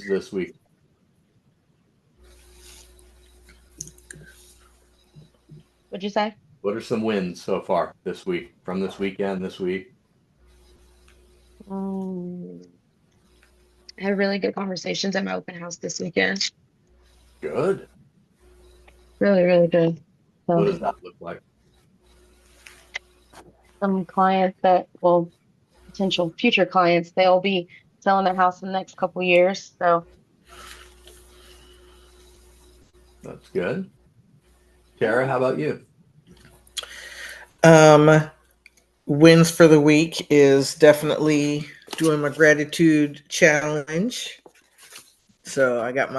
wins this week? What'd you say? What are some wins so far this week from this weekend, this week? Um, I had really good conversations at my open house this weekend. Good. Really, really good. What So does that look like? some clients that, well, potential future clients, they'll be selling their house in the next couple years. So That's good. Tara, how about you? Um, Wins for the week is definitely doing my gratitude challenge. So I got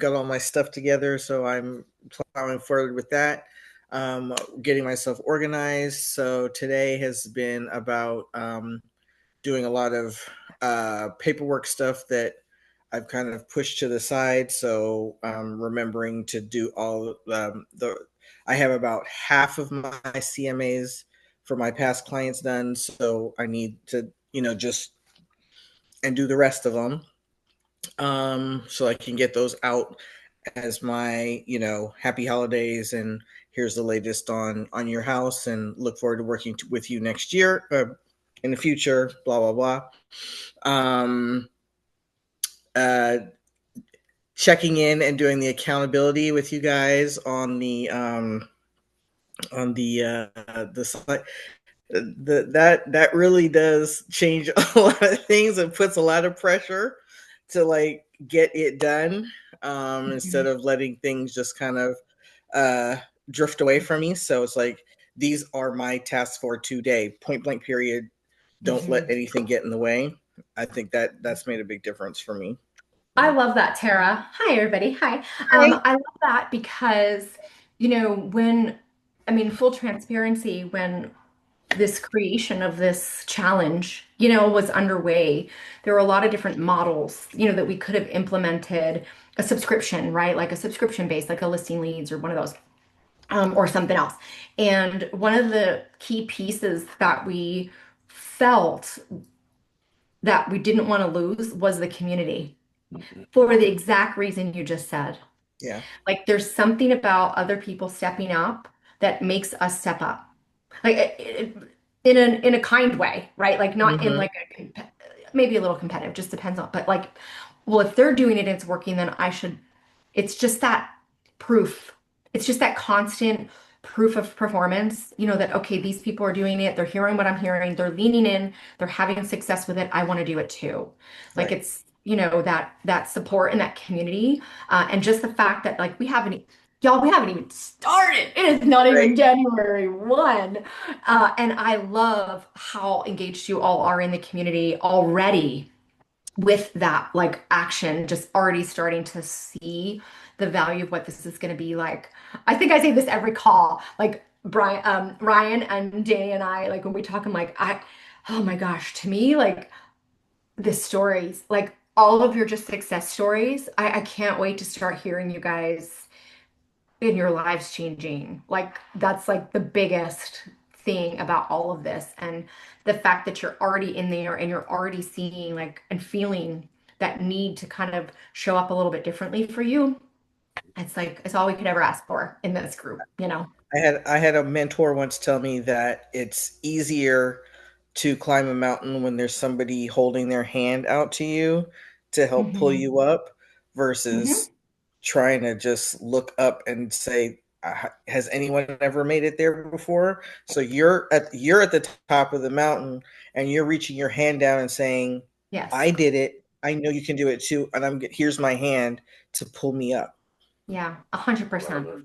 all my stuff together. So I'm plowing forward with that. Getting myself organized. So today has been about doing a lot of paperwork stuff that I've kind of pushed to the side. So remembering to do all the I have about half of my CMAs for my past clients done. So I need to, just and do the rest of them. So I can get those out as my, happy holidays and here's the latest on your house and look forward to working with you next year, in the future, blah blah blah. um uh Checking in and doing the accountability with you guys on the site. That really does change a lot of things and puts a lot of pressure to like get it done, instead Mhm. of letting things just kind of uh drift away from me. So it's like these are my tasks for today, point blank period. Don't let Mhm. anything get in the way. I think that's made a big difference for me. I love that, Tara. Hi, everybody. Hi. Hi. I love that because, I mean, full transparency, when this creation of this challenge, was underway, there were a lot of different models, that we could have implemented a subscription, right? Like a subscription based, like a listing leads or one of those, or something else. And one of the key pieces that we felt that we didn't want to lose was the community Mhm. for the exact reason you just said. Yeah. Like there's something about other people stepping up that makes us step up. Like in a kind way, right? Like not in Hmm. like maybe a little competitive, just depends on, but like, well, if they're doing it and it's working, then I should. It's just that proof. It's just that constant proof of performance, that okay, these people are doing it, they're hearing what I'm hearing, they're leaning in, they're having success with it. I want to do it too. Like Right. it's, that support and that community. And just the fact that like y'all, we haven't even started. It is not Right. even January 1. And I love how engaged you all are in the community already with that like action, just already starting to see the value of what this is going to be like. I think I say this every call, like Ryan and Danny and I, like when we talk, I'm like, oh my gosh, to me, like the stories, like all of your just success stories, I can't wait to start hearing you guys in your lives changing. Like that's like the biggest thing about all of this. And the fact that you're already in there and you're already seeing like and feeling that need to kind of show up a little bit differently for you. It's like it's all we could ever ask for in this group. I had a mentor once tell me that it's easier to climb a mountain when there's somebody holding their hand out to you to help pull Hmm. you up Hmm. versus trying to just look up and say, has anyone ever made it there before? So you're at the top of the mountain and you're reaching your hand down and saying, Yes. I did it. I know you can do it too, and here's my hand to pull me up. Yeah. 100%. Love it.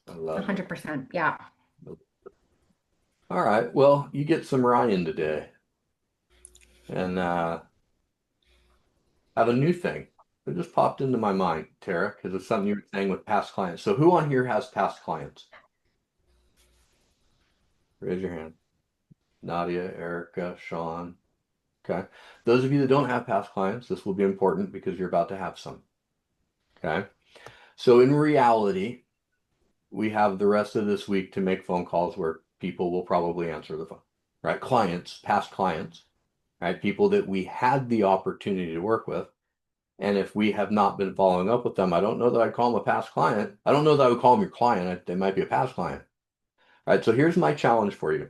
I love it. 100%. Yeah. All right. Well, you get some Ryan today. And have a new thing. It just popped into my mind, Tara, because it's something you were saying with past clients. So who on here has past clients? Raise your hand. Nadia, Erica, Sean. Okay. Those of you that don't have past clients, this will be important because you're about to have some. Okay. So in reality, we have the rest of this week to make phone calls where people will probably answer the phone, right? Clients, past clients. right? People that we had the opportunity to work with. And if we have not been following up with them, I don't know that I'd call them a past client. I don't know that I would call them your client. They might be a past client. All right. So here's my challenge for you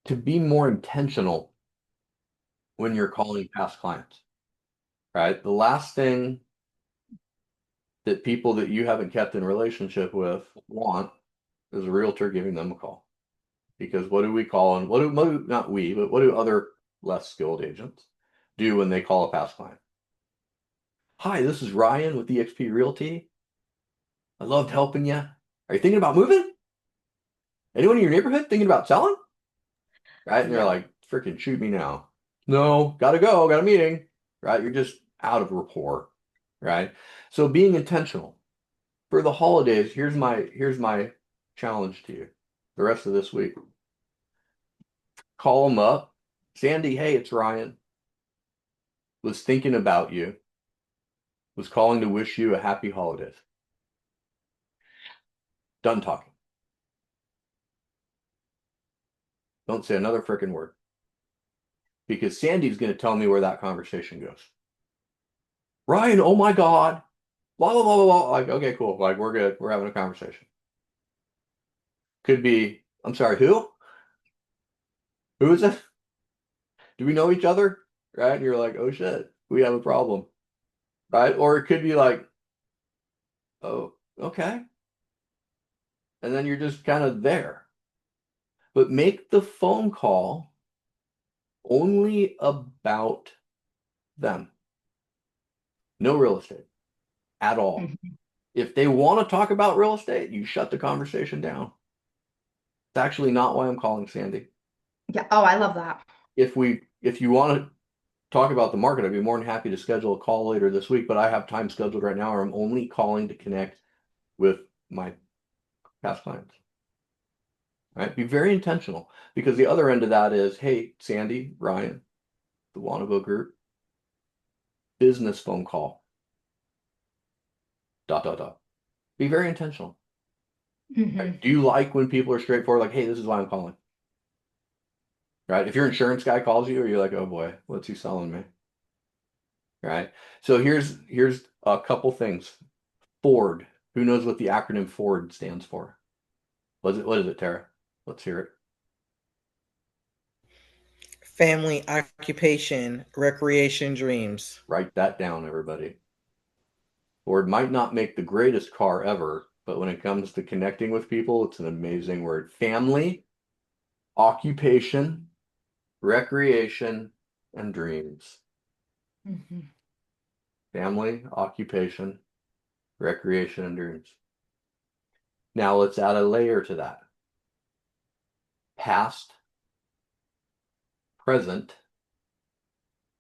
to be more intentional when you're calling past clients. Right. The last thing that people that you haven't kept in relationship with want is a realtor giving them a call. Because what do we call and not we, but what do other less skilled agents do when they call a past client? Hi, this is Ryan with eXp Realty. I loved helping you. Are you thinking about moving? Anyone in your neighborhood thinking about selling? Right? And they're Yeah. like, freaking shoot me now. No, gotta go, got a meeting. Right? You're just out of rapport. Right? So being intentional. For the holidays, here's my challenge to you. The rest of this week. Call them up. Sandy, hey, it's Ryan. Was thinking about you. Was calling to wish you a happy holidays. Done talking. Don't say another freaking word. Because Sandy's going to tell me where that conversation goes. Ryan, oh my God. Blah, blah, blah, blah, blah. Like, okay, cool. Like, we're good. We're having a conversation. Could be, I'm sorry, who? Who is it? Do we know each other? Right? And you're like, oh shit, we have a problem. Right? Or it could be like, oh, okay. And then you're just kind of there. But make the phone call only about them. No real estate at all. Mhm. If they want to talk about real estate, you shut the conversation down. It's actually not why I'm calling Sandy. Yeah. Oh, I love that. If you want to talk about the market, I'd be more than happy to schedule a call later this week, but I have time scheduled right now, or I'm only calling to connect with my past clients. Right? Be very intentional because the other end of that is, hey, Sandy, Ryan, the Wannabe Group, business phone call. Dot dot dot. Be very intentional. Right? Hmm. Do you like when people are straightforward, like, hey, this is why I'm calling? Right? If your insurance guy calls you, or you're like, oh boy, what's he selling me? Right? So here's a couple things. Ford. Who knows what the acronym Ford stands for? What is it, Tara? Let's hear it. Family, occupation, recreation, dreams. Write that down, everybody. Ford might not make the greatest car ever, but when it comes to connecting with people, it's an amazing word. Family, occupation, recreation, and dreams. Hmm. Family, occupation, recreation, and dreams. Now let's add a layer to that. Past, present,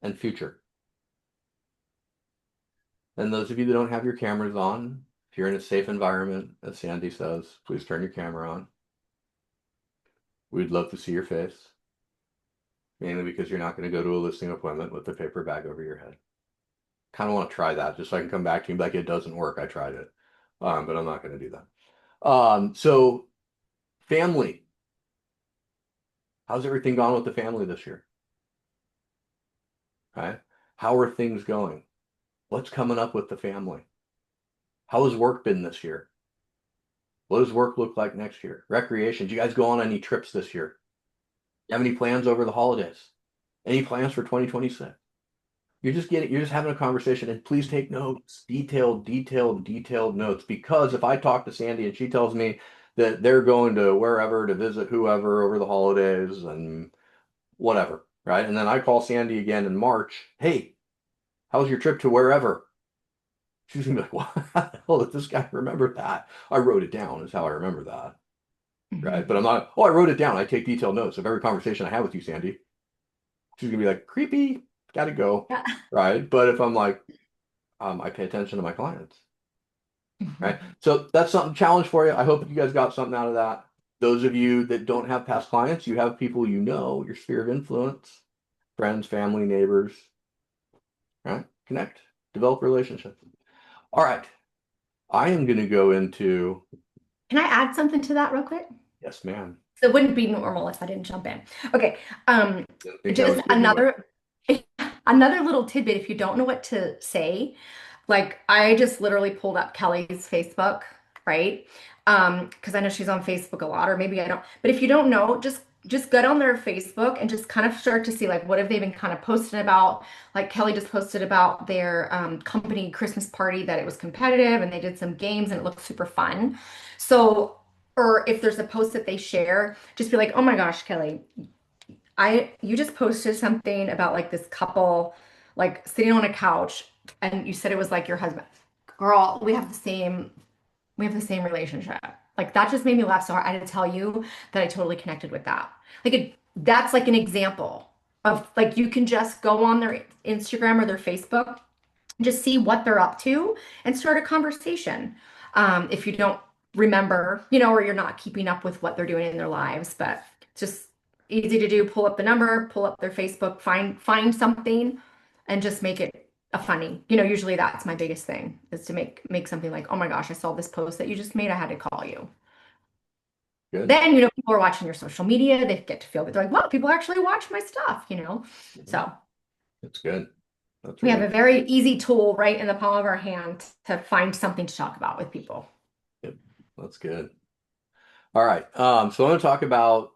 and future. And those of you that don't have your cameras on, if you're in a safe environment, as Sandy says, please turn your camera on. We'd love to see your face, mainly because you're not going to go to a listing appointment with the paper bag over your head. Kind of want to try that just so I can come back to you and be like, it doesn't work. I tried it. But I'm not going to do that. So family. How's everything gone with the family this year? Right? How are things going? What's coming up with the family? How has work been this year? What does work look like next year? Recreation. Do you guys go on any trips this year? You have any plans over the holidays? Any plans for 2026? You're just having a conversation and please take notes, detailed notes. Because if I talk to Sandy and she tells me that they're going to wherever to visit whoever over the holidays and whatever, right? And then I call Sandy again in March, hey, how was your trip to wherever? She's gonna be like, what the hell did this guy remember that? I wrote it down is how I remember that. Right. Hmm. But I'm not, oh, I wrote it down. I take detailed notes of every conversation I have with you, Sandy. She's gonna be like, creepy, gotta go. Yeah. Right. But if I'm like, I pay attention to my clients. Right. Hmm. So that's something challenge for you. I hope you guys got something out of that. Those of you that don't have past clients, you have people you know, your sphere of influence, friends, family, neighbors. Right. Connect, develop relationships. All right. I am gonna go into, Can I add something to that real quick? yes, ma'am. So it wouldn't be normal if I didn't jump in. Okay. I think that Just was good news. another little tidbit. If you don't know what to say, like I just literally pulled up Kelly's Facebook, right? Because I know she's on Facebook a lot, or maybe I don't. But if you don't know, just get on their Facebook and just kind of start to see like what have they been kind of posting about. Like Kelly just posted about their company Christmas party that it was competitive and they did some games and it looked super fun. So, or if there's a post that they share, just be like, oh my gosh, Kelly, you just posted something about like this couple like sitting on a couch and you said it was like your husband. Girl, we have the same relationship. Like that just made me laugh so hard. I had to tell you that I totally connected with that. That's like an example of like you can just go on their Instagram or their Facebook, just see what they're up to and start a conversation. If you don't remember, or you're not keeping up with what they're doing in their lives, but it's just easy to do. Pull up the number, pull up their Facebook, find something, and just make it a funny. Usually that's my biggest thing is to make something like, oh my gosh, I saw this post that you just made. I had to call you. Good. Then, people are watching your social media. They get to feel good. They're like, wow, people actually watch my stuff. So That's good. That's we have really a good. very easy tool right in the palm of our hand to find something to talk about with people. Yep. That's good. All right. So I want to talk about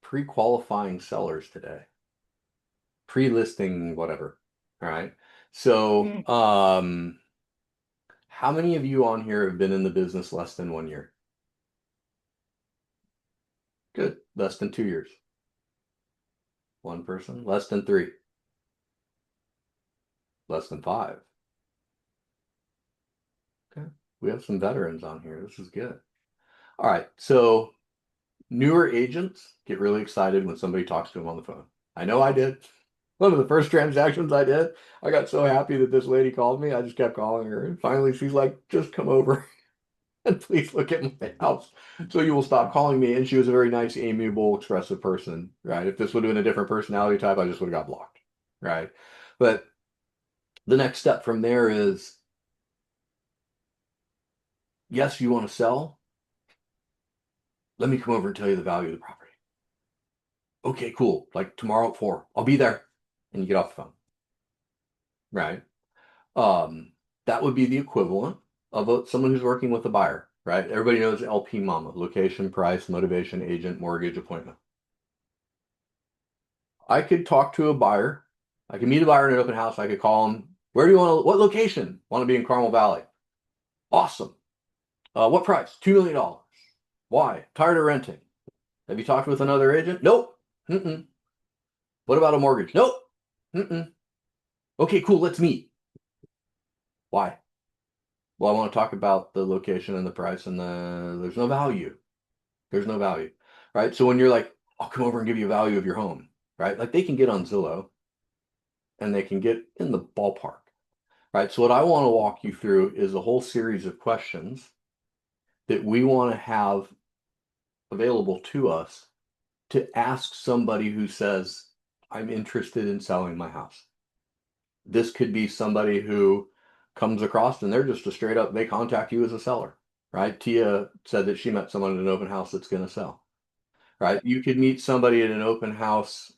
pre-qualifying sellers today. Pre-listing, whatever. All right. So, Mm. how many of you on here have been in the business less than 1 year? Good. Less than 2 years. One person. Less than three. Less than five. Okay. We have some veterans on here. This is good. All right. So newer agents get really excited when somebody talks to them on the phone. I know I did. One of the first transactions I did, I got so happy that this lady called me. I just kept calling her. And finally, she's like, just come over and please look at my house so you will stop calling me. And she was a very nice, amiable, expressive person, right? If this would have been a different personality type, I just would have got blocked, right? But the next step from there is, yes, you want to sell? Let me come over and tell you the value of the property. Okay, cool. Like tomorrow at 4, I'll be there. And you get off the phone, right? Um, that would be the equivalent of someone who's working with a buyer, right? Everybody knows LP Mama, location, price, motivation, agent, mortgage, appointment. I could talk to a buyer. I could meet a buyer in an open house. I could call them. Where do you want to, what location? Want to be in Carmel Valley. Awesome. What price? $2 million. Why? Tired of renting. Have you talked with another agent? Nope. Mm-mm. What about a mortgage? Nope. Mm-mm. Okay, cool. Let's meet. Why? Well, I want to talk about the location and the price and there's no value. There's no value, right? So when you're like, I'll come over and give you a value of your home, right? Like they can get on Zillow and they can get in the ballpark, right? So what I want to walk you through is a whole series of questions that we want to have available to us to ask somebody who says, I'm interested in selling my house. This could be somebody who comes across and they're just a straight up, they contact you as a seller, right? Tia said that she met someone at an open house that's going to sell, right? You could meet somebody at an open house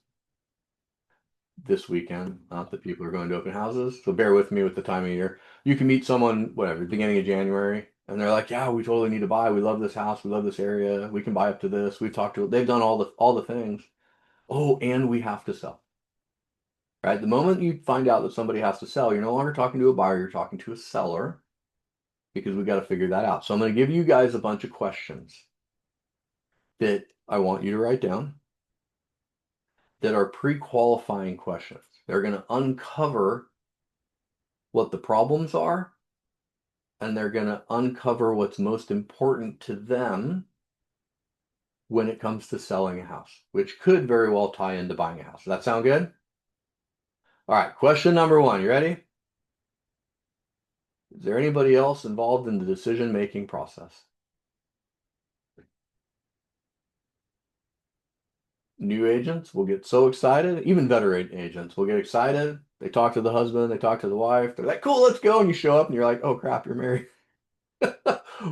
this weekend. Not that people are going to open houses, so bear with me with the time of year. You can meet someone, whatever, beginning of January, and they're like, "Yeah, we totally need to buy. We love this house. We love this area. We can buy up to this. We've talked to. They've done all the things. Oh, and we have to sell." Right? The moment you find out that somebody has to sell, you're no longer talking to a buyer. You're talking to a seller because we got to figure that out. So I'm going to give you guys a bunch of questions that I want you to write down that are pre-qualifying questions. They're going to uncover what the problems are, and they're going to uncover what's most important to them when it comes to selling a house, which could very well tie into buying a house. Does that sound good? All right, question number one. You ready? Is there anybody else involved in the decision-making process? New agents will get so excited, even veteran agents will get excited. They talk to the husband, they talk to the wife, they're like, cool, let's go. And you show up and you're like, oh crap, you're married.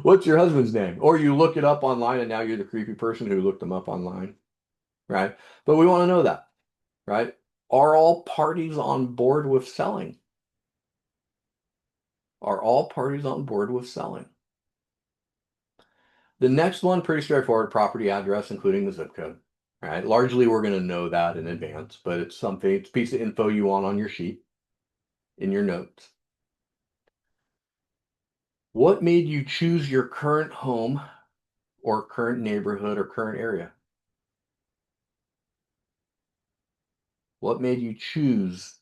What's your husband's name? Or you look it up online and now you're the creepy person who looked them up online, right? But we want to know that, right? Are all parties on board with selling? Are all parties on board with selling? The next one, pretty straightforward, property address, including the zip code, right? Largely, we're going to know that in advance, but it's something, it's a piece of info you want on your sheet, in your notes. What made you choose your current home or current neighborhood or current area? What made you choose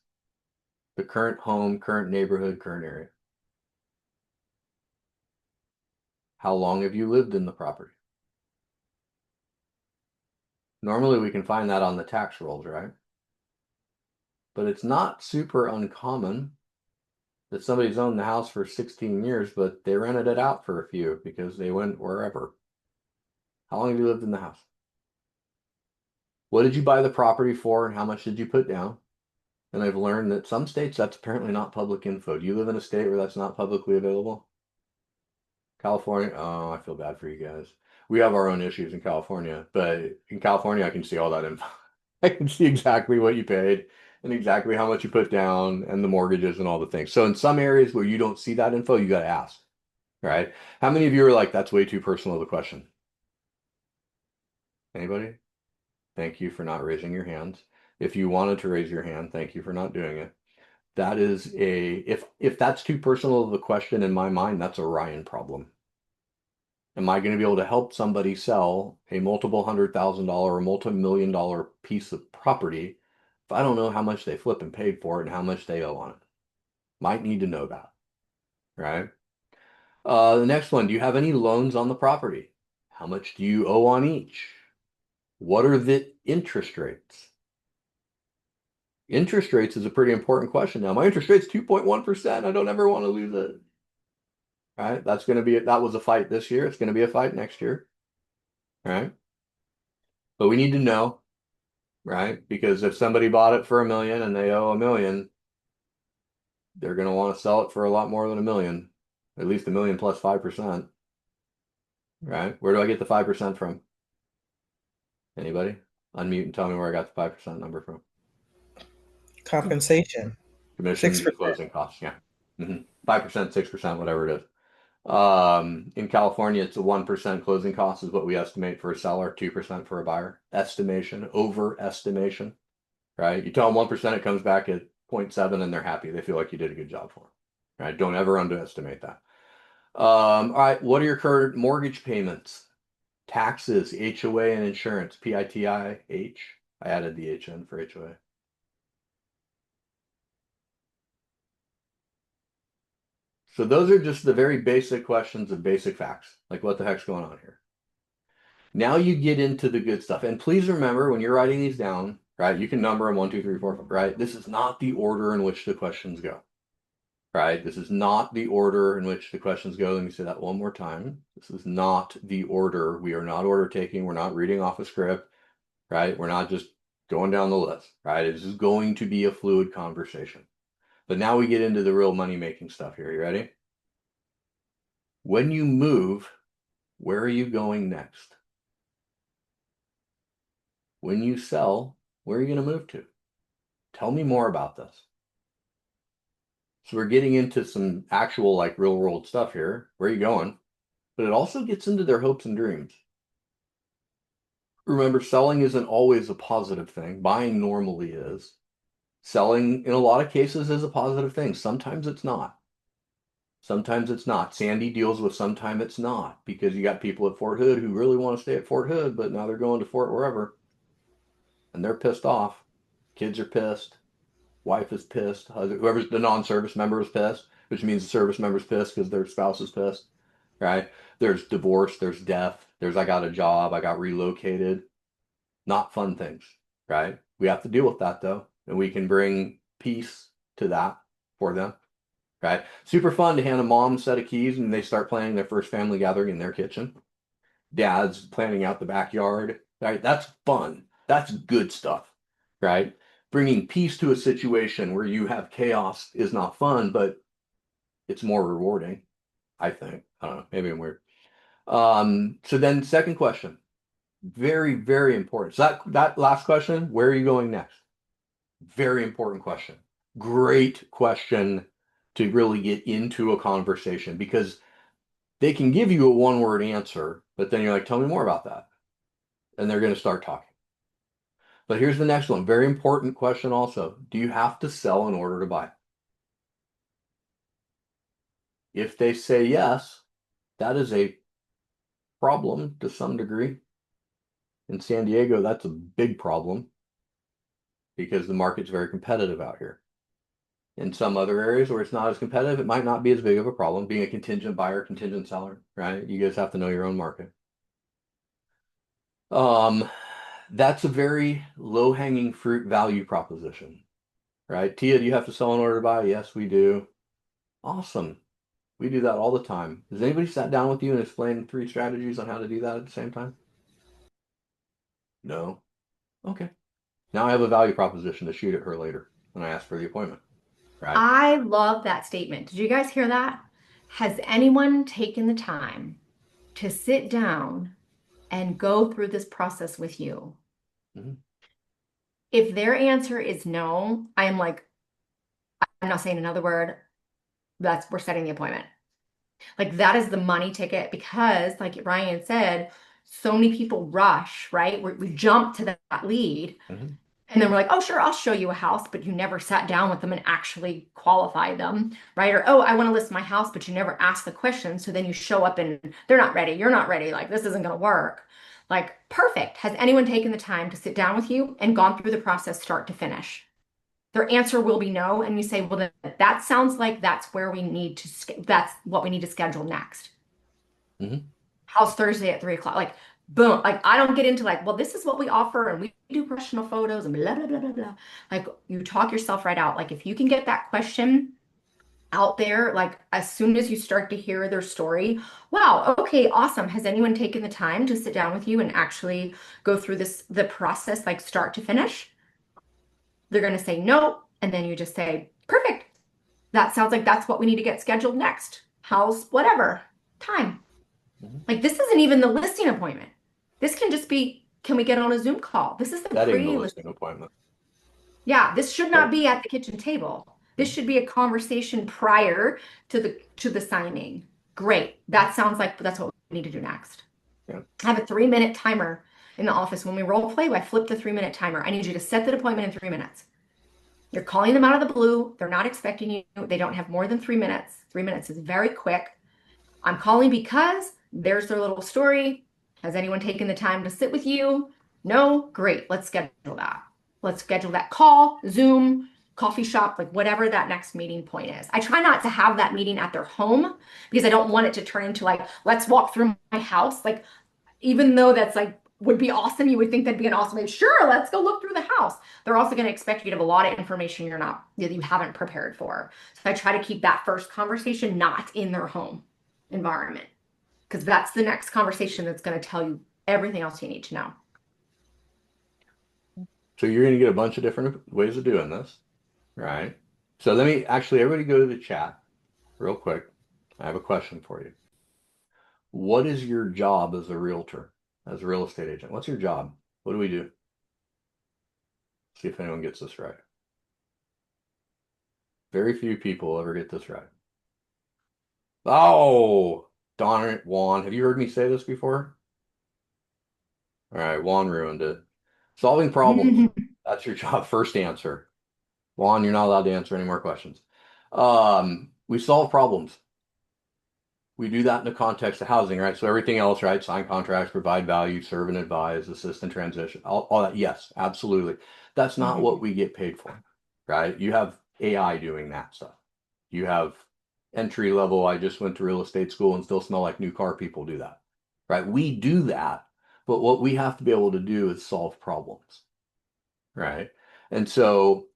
the current home, current neighborhood, current area? How long have you lived in the property? Normally we can find that on the tax rolls, right? But it's not super uncommon that somebody's owned the house for 16 years, but they rented it out for a few because they went wherever. How long have you lived in the house? What did you buy the property for and how much did you put down? And I've learned that some states that's apparently not public info. Do you live in a state where that's not publicly available? California? Oh, I feel bad for you guys. We have our own issues in California, but in California, I can see all that info. I can see exactly what you paid and exactly how much you put down and the mortgages and all the things. So in some areas where you don't see that info, you got to ask, right? How many of you are like, that's way too personal of a question? Anybody? Thank you for not raising your hands. If you wanted to raise your hand, thank you for not doing it. That is if that's too personal of a question in my mind, that's a Ryan problem. Am I going to be able to help somebody sell a multiple $100,000 or multi-million-dollar piece of property if I don't know how much they flip and paid for it and how much they owe on it? Might need to know that, right? The next one, do you have any loans on the property? How much do you owe on each? What are the interest rates? Interest rates is a pretty important question now. My interest rate's 2.1%. I don't ever want to lose it. Right? That's going to be, that was a fight this year. It's going to be a fight next year. Right? But we need to know, right? Because if somebody bought it for $1 million and they owe $1 million, they're going to want to sell it for a lot more than $1 million, at least $1 million plus 5%. Right? Where do I get the 5% from? Anybody? Unmute and tell me where I got the 5% number from. Compensation. Commissions and 6%. closing costs. Yeah. 5%, 6%, whatever it is. In California, it's a 1% closing cost is what we estimate for a seller, 2% for a buyer. Estimation, overestimation, right? You tell them 1%, it comes back at 0.7 and they're happy. They feel like you did a good job for them, right? Don't ever underestimate that. All right, what are your current mortgage payments? Taxes, HOA, and insurance, PITIH. I added the HN for HOA. So those are just the very basic questions of basic facts, like what the heck's going on here. Now you get into the good stuff. And please remember when you're writing these down, right, you can number them 1, 2, 3, 4, 5, right? This is not the order in which the questions go, right? This is not the order in which the questions go. Let me say that one more time. This is not the order. We are not order taking. We're not reading off a script, right? We're not just going down the list, right? This is going to be a fluid conversation. But now we get into the real money making stuff here. You ready? When you move, where are you going next? When you sell, where are you going to move to? Tell me more about this. So we're getting into some actual like real world stuff here. Where are you going? But it also gets into their hopes and dreams. Remember, selling isn't always a positive thing. Buying normally is. Selling in a lot of cases is a positive thing. Sometimes it's not. Sometimes it's not. Sandy deals with sometimes it's not because you got people at Fort Hood who really want to stay at Fort Hood, but now they're going to Fort wherever and they're pissed off. Kids are pissed. Wife is pissed. Whoever's the non-service member is pissed, which means the service member's pissed because their spouse is pissed, right? There's divorce, there's death, there's I got a job, I got relocated. Not fun things, right? We have to deal with that though, and we can bring peace to that for them, right? Super fun to hand a mom a set of keys and they start planning their first family gathering in their kitchen. Dad's planning out the backyard, right? That's fun. That's good stuff, right? Bringing peace to a situation where you have chaos is not fun, but it's more rewarding, I think. I don't know. Maybe I'm weird. So then second question, very, very important. So that last question, where are you going next? Very important question. Great question to really get into a conversation because they can give you a one-word answer, but then you're like, tell me more about that. And they're going to start talking. But here's the next one. Very important question also. Do you have to sell in order to buy? If they say yes, that is a problem to some degree. In San Diego, that's a big problem because the market's very competitive out here. In some other areas where it's not as competitive, it might not be as big of a problem being a contingent buyer, contingent seller, right? You guys have to know your own market. Um, that's a very low-hanging fruit value proposition, right? Tia, do you have to sell in order to buy? Yes, we do. Awesome. We do that all the time. Has anybody sat down with you and explained 3 strategies on how to do that at the same time? No. Okay. Now I have a value proposition to shoot at her later when I ask for the appointment, right? I love that statement. Did you guys hear that? Has anyone taken the time to sit down and go through this process with you? Mhm. If their answer is no, I am like, I'm not saying another word. We're setting the appointment. Like that is the money ticket because, like Ryan said, so many people rush, right? We jump to that lead. Mhm. And then we're like, oh, sure, I'll show you a house, but you never sat down with them and actually qualified them, right? Or, oh, I want to list my house, but you never asked the question. So then you show up and they're not ready. You're not ready. Like, this isn't going to work. Like, perfect. Has anyone taken the time to sit down with you and gone through the process start to finish? Their answer will be no. And you say, well, then that sounds like that's where we need to, that's what we need to schedule next. Mhm. How's Thursday at 3 o'clock? Like, boom. Like, I don't get into like, well, this is what we offer and we do professional photos and blah, blah, blah, blah, blah. Like, you talk yourself right out. Like, if you can get that question out there, like, as soon as you start to hear their story, wow, okay, awesome. Has anyone taken the time to sit down with you and actually go through the process, like, start to finish? They're going to say no. And then you just say, perfect. That sounds like that's what we need to get scheduled next. How's whatever time? Mhm. Like this isn't even the listing appointment. This can just be, can we get on a Zoom call? This is the Setting the pre-listing. listing appointment. Yeah, this should Okay. not be at the kitchen table. This Mhm. should be a conversation prior to the signing. Great. That sounds like that's what we need to do next. Yeah. I have a 3-minute timer in the office. When we role play, I flip the 3-minute timer. I need you to set that appointment in 3 minutes. You're calling them out of the blue. They're not expecting you. They don't have more than 3 minutes. 3 minutes is very quick. I'm calling because there's their little story. Has anyone taken the time to sit with you? No? Great. Let's schedule that. Let's schedule that call, Zoom, coffee shop, like whatever that next meeting point is. I try not to have that meeting at their home because I don't want it to turn into like, let's walk through my house. Like, even though that's like would be awesome, you would think that'd be an awesome, like, sure, let's go look through the house. They're also going to expect you to have a lot of information that you haven't prepared for. So I try to keep that first conversation not in their home environment because that's the next conversation that's going to tell you everything else you need to know. So you're going to get a bunch of different ways of doing this, right? So let me actually, everybody go to the chat real quick. I have a question for you. What is your job as a realtor, as a real estate agent? What's your job? What do we do? See if anyone gets this right. Very few people ever get this right. Oh, darn it, Juan. Have you heard me say this before? All right, Juan ruined it. Solving problems. That's your job. First answer. Juan, you're not allowed to answer any more questions. We solve problems. We do that in the context of housing, right? So everything else, right? Sign contracts, provide value, serve and advise, assist in transition, all that. Yes, absolutely. That's not what we get paid for, right? You have AI doing that stuff. You have entry level, I just went to real estate school and still smell like new car people do that, right? We do that, but what we have to be able to do is solve problems, right? And so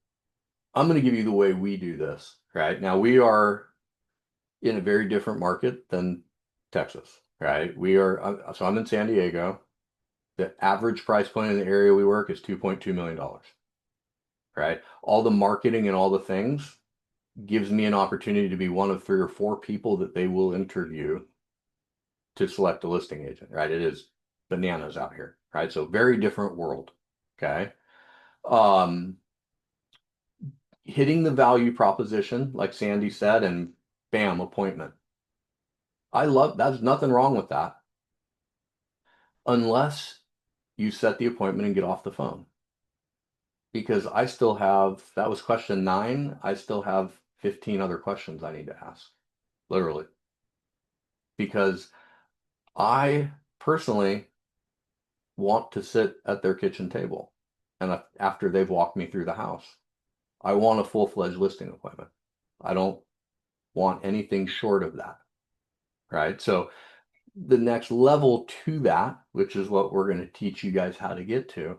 I'm going to give you the way we do this, right? Now we are in a very different market than Texas, right? So I'm in San Diego. The average price point in the area we work is $2.2 million, right? All the marketing and all the things gives me an opportunity to be one of 3 or 4 people that they will interview to select a listing agent, right? It is bananas out here, right? So very different world. Okay. Um, Hitting the value proposition, like Sandy said, and bam, appointment. I love that's nothing wrong with that, unless you set the appointment and get off the phone. Because I still have, that was question 9. I still have 15 other questions I need to ask, literally. Because I personally want to sit at their kitchen table. And after they've walked me through the house, I want a full-fledged listing appointment. I don't want anything short of that, right? So the next level to that, which is what we're going to teach you guys how to get to,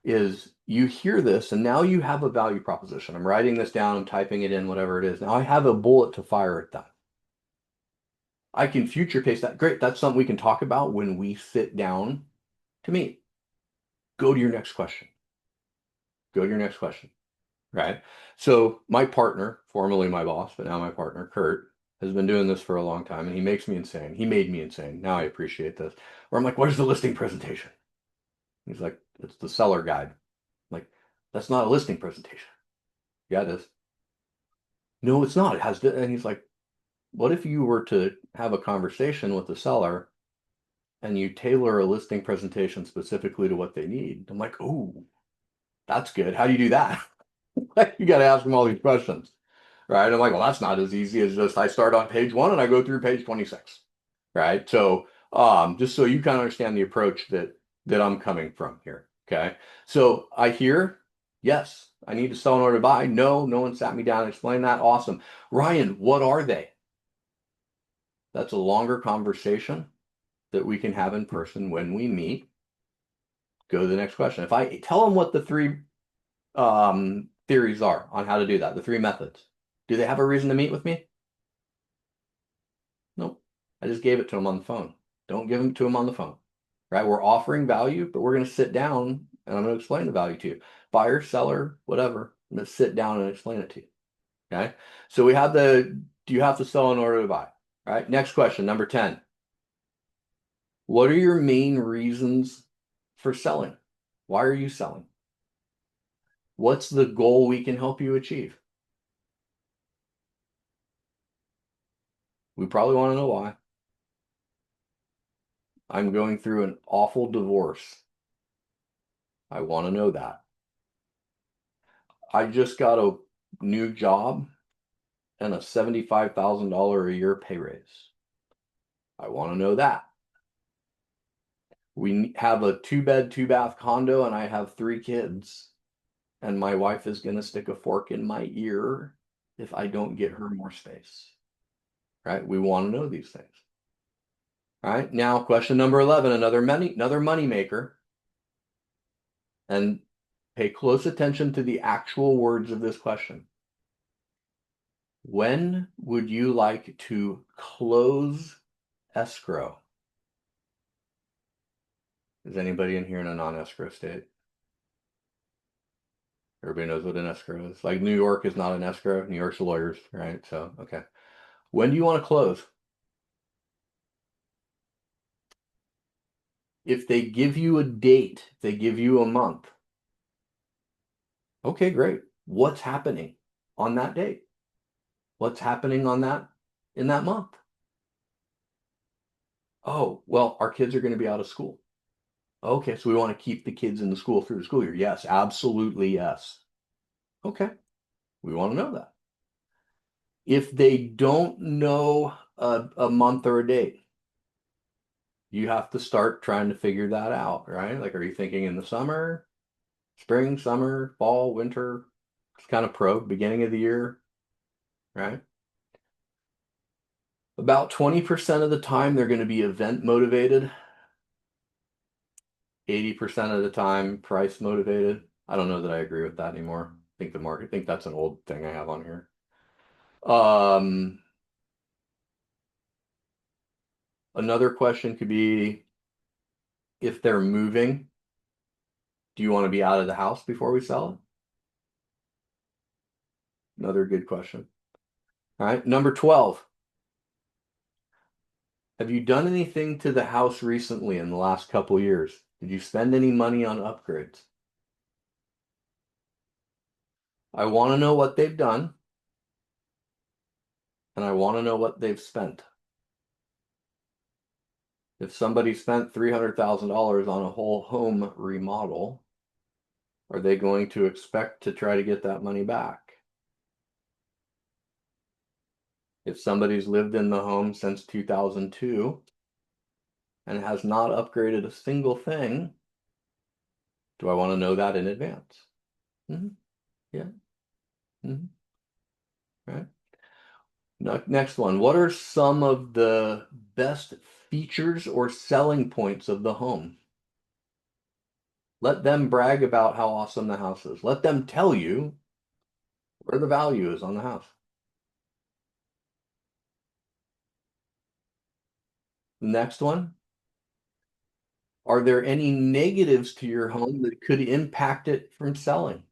is you hear this and now you have a value proposition. I'm writing this down, I'm typing it in, whatever it is. Now I have a bullet to fire at them. I can future pace that. Great, that's something we can talk about when we sit down to meet. Go to your next question. Go to your next question, right? So my partner, formerly my boss, but now my partner, Kurt, has been doing this for a long time and he makes me insane. He made me insane. Now I appreciate this. Where I'm like, where's the listing presentation? He's like, it's the seller guide. I'm like, that's not a listing presentation. Yeah, it is. No, it's not. It has to, and he's like, what if you were to have a conversation with the seller and you tailor a listing presentation specifically to what they need? I'm like, oh, that's good. How do you do that? You got to ask them all these questions, right? I'm like, well, that's not as easy as just I start on page 1 and I go through page 26, right? So, just so you kind of understand the approach that I'm coming from here. Okay, so I hear, yes, I need to sell in order to buy. No, no one sat me down and explained that. Awesome, Ryan, what are they? That's a longer conversation that we can have in person when we meet. Go to the next question. If I tell them what the 3 theories are on how to do that, the 3 methods, do they have a reason to meet with me? Nope. I just gave it to them on the phone. Don't give them to them on the phone, right? We're offering value, but we're going to sit down and I'm going to explain the value to you. Buyer, seller, whatever. I'm going to sit down and explain it to you. Okay. So we have do you have to sell in order to buy? All right. Next question, number 10. What are your main reasons for selling? Why are you selling? What's the goal we can help you achieve? We probably want to know why. I'm going through an awful divorce. I want to know that. I just got a new job and a $75,000 a year pay raise. I want to know that. We have a 2-bed, 2-bath condo and I have 3 kids. And my wife is going to stick a fork in my ear if I don't get her more space. Right? We want to know these things. All right. Now, question number 11, another money maker. And pay close attention to the actual words of this question. When would you like to close escrow? Is anybody in here in a non-escrow state? Everybody knows what an escrow is. Like New York is not an escrow. New York's the lawyers, right? So, okay. When do you want to close? If they give you a date, if they give you a month, okay, great. What's happening on that date? What's happening on that in that month? Oh, well, our kids are going to be out of school. Okay, so we want to keep the kids in the school through the school year. Yes, absolutely yes. Okay, we want to know that. If they don't know a month or a date, you have to start trying to figure that out, right? Like, are you thinking in the summer, spring, summer, fall, winter? It's kind of beginning of the year, right? About 20% of the time, they're going to be event motivated. 80% of the time, price motivated. I don't know that I agree with that anymore. I think that's an old thing I have on here. Another question could be if they're moving, do you want to be out of the house before we sell it? Another good question. All right, number 12. Have you done anything to the house recently in the last couple years? Did you spend any money on upgrades? I want to know what they've done, and I want to know what they've spent. If somebody spent $300,000 on a whole home remodel, are they going to expect to try to get that money back? If somebody's lived in the home since 2002 and has not upgraded a single thing, do I want to know that in advance? Mm-hmm. Yeah. Mm-hmm. Right. Next one. What are some of the best features or selling points of the home? Let them brag about how awesome the house is. Let them tell you where the value is on the house. Next one. Are there any negatives to your home that could impact it from selling?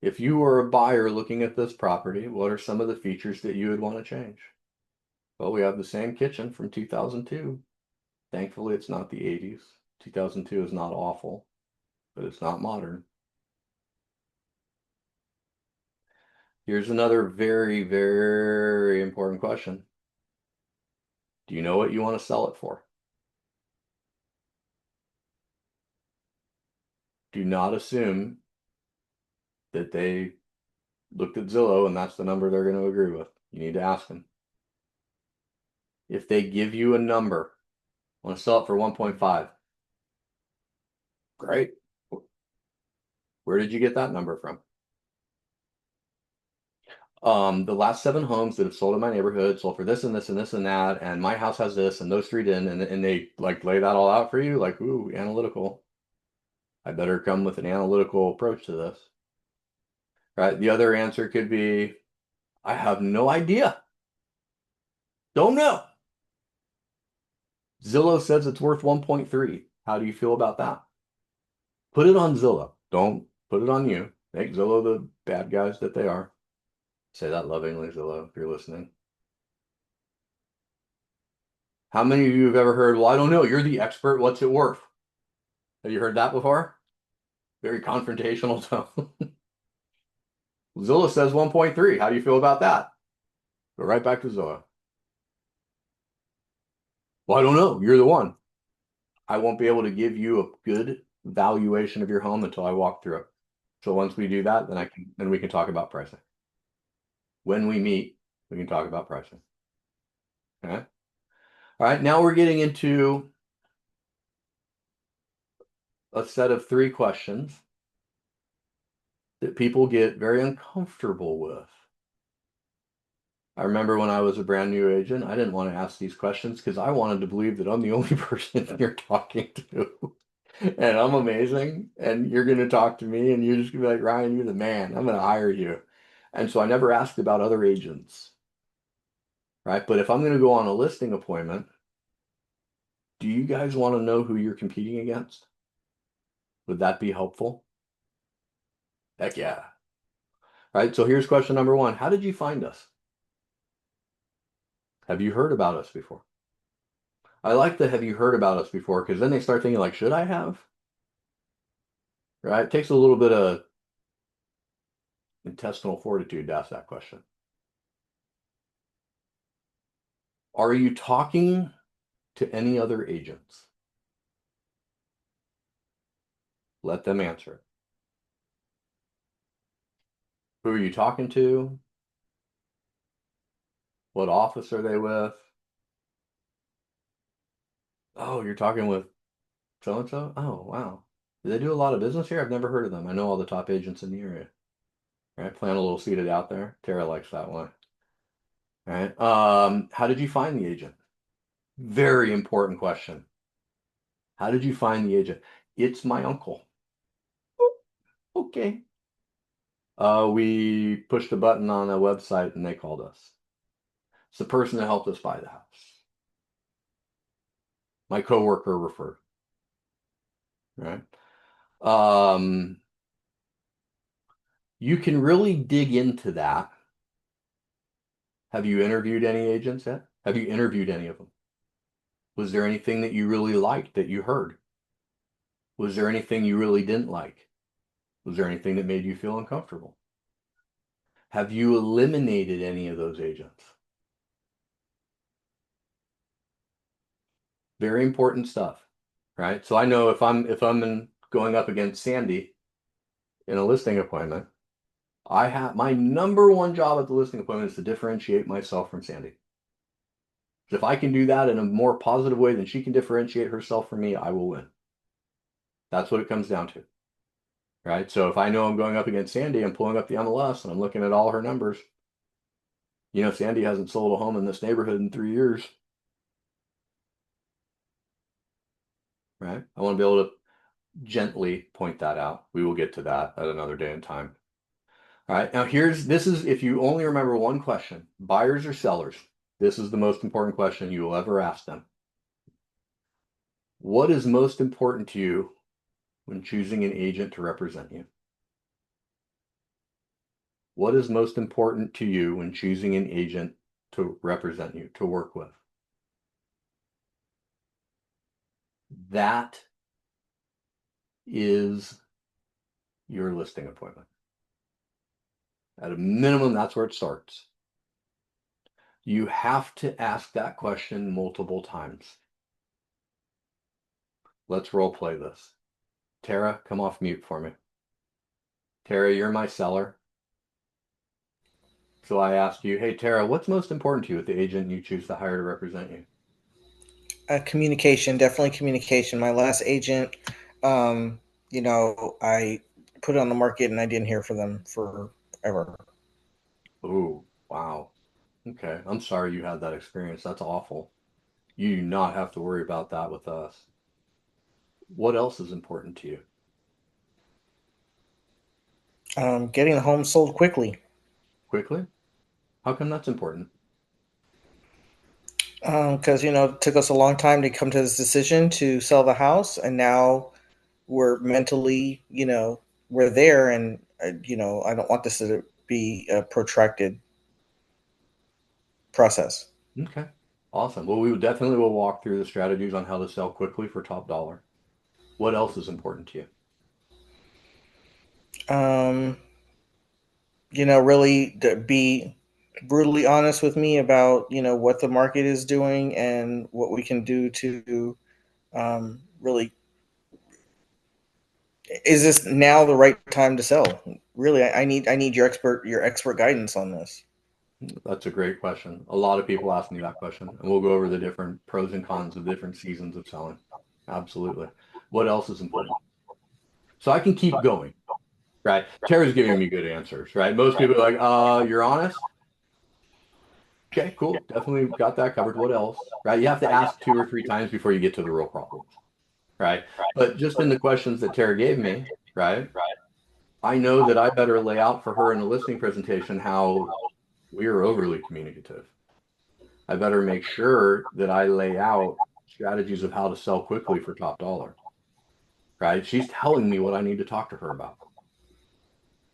If you were a buyer looking at this property, what are some of the features that you would want to change? Well, we have the same kitchen from 2002. Thankfully, it's not the 80s. 2002 is not awful, but it's not modern. Here's another very, very important question. Do you know what you want to sell it for? Do not assume that they looked at Zillow and that's the number they're going to agree with. You need to ask them. If they give you a number, I want to sell it for 1.5. Great. Where did you get that number from? The last 7 homes that have sold in my neighborhood sold for this and this and this and that, and my house has this, and those three didn't, and they like lay that all out for you, like, ooh, analytical. I better come with an analytical approach to this. Right? The other answer could be, I have no idea. Don't know. Zillow says it's worth 1.3. How do you feel about that? Put it on Zillow. Don't put it on you. Make Zillow the bad guys that they are. Say that lovingly, Zillow, if you're listening. How many of you have ever heard, well, I don't know, you're the expert, what's it worth? Have you heard that before? Very confrontational tone. Zillow says 1.3. How do you feel about that? Go right back to Zillow. Well, I don't know. You're the one. I won't be able to give you a good valuation of your home until I walk through it. So once we do that, then we can talk about pricing. When we meet, we can talk about pricing. Okay. All right. Now we're getting into a set of 3 questions that people get very uncomfortable with. I remember when I was a brand new agent, I didn't want to ask these questions because I wanted to believe that I'm the only person you're talking to. And I'm amazing. And you're going to talk to me and you're just going to be like, Ryan, you're the man. I'm going to hire you. And so I never asked about other agents. Right. But if I'm going to go on a listing appointment, do you guys want to know who you're competing against? Would that be helpful? Heck yeah. Right. So here's question number 1. How did you find us? Have you heard about us before? I like the have you heard about us before because then they start thinking like, should I have? Right? It takes a little bit of intestinal fortitude to ask that question. Are you talking to any other agents? Let them answer it. Who are you talking to? What office are they with? Oh, you're talking with so and so? Oh, wow. Do they do a lot of business here? I've never heard of them. I know all the top agents in the area. Right? Plant a little seated out there. Tara likes that one. All right. How did you find the agent? Very important question. How did you find the agent? It's my uncle. Okay. We pushed a button on a website and they called us. It's the person that helped us buy the house. My coworker referred. Right. Um, you can really dig into that Have you interviewed any agents yet? Have you interviewed any of them? Was there anything that you really liked that you heard? Was there anything you really didn't like? Was there anything that made you feel uncomfortable? Have you eliminated any of those agents? Very important stuff, right? So I know if I'm going up against Sandy in a listing appointment, I have my number one job at the listing appointment is to differentiate myself from Sandy. If I can do that in a more positive way than she can differentiate herself from me, I will win. That's what it comes down to, right? So if I know I'm going up against Sandy, I'm pulling up the MLS and I'm looking at all her numbers. Sandy hasn't sold a home in this neighborhood in 3 years, right? I want to be able to gently point that out. We will get to that at another day and time. All right. Now this is if you only remember one question, buyers or sellers, this is the most important question you will ever ask them. What is most important to you when choosing an agent to represent you? What is most important to you when choosing an agent to represent you, to work with? That is your listing appointment. At a minimum, that's where it starts. You have to ask that question multiple times. Let's role play this. Tara, come off mute for me. Tara, you're my seller. So I asked you, hey, Tara, what's most important to you with the agent you choose to hire to represent you? Communication, definitely communication. My last agent, I put it on the market and I didn't hear from them forever. Oh, wow. Okay. I'm sorry you had that experience. That's awful. You do not have to worry about that with us. What else is important to you? Getting the home sold quickly. Quickly? How come that's important? Because it took us a long time to come to this decision to sell the house, and now we're mentally, we're there, and I don't want this to be a protracted process. Okay. Awesome. Well, we definitely will walk through the strategies on how to sell quickly for top dollar. What else is important to you? Um, really to be brutally honest with me about what the market is doing and what we can do to really, is this now the right time to sell? Really, I need your expert guidance on this. That's a great question. A lot of people ask me that question, and we'll go over the different pros and cons of different seasons of selling. Absolutely. What else is important? So I can keep going, right? Tara's giving me good answers, right? Most people are like, you're honest? Okay, cool. Definitely got that covered. What else? Right? You have to ask 2 or 3 times before you get to the real problems, right? But just in the questions that Tara gave me, right? I know that I better lay out for her in the listing presentation how we are overly communicative. I better make sure that I lay out strategies of how to sell quickly for top dollar, right? She's telling me what I need to talk to her about.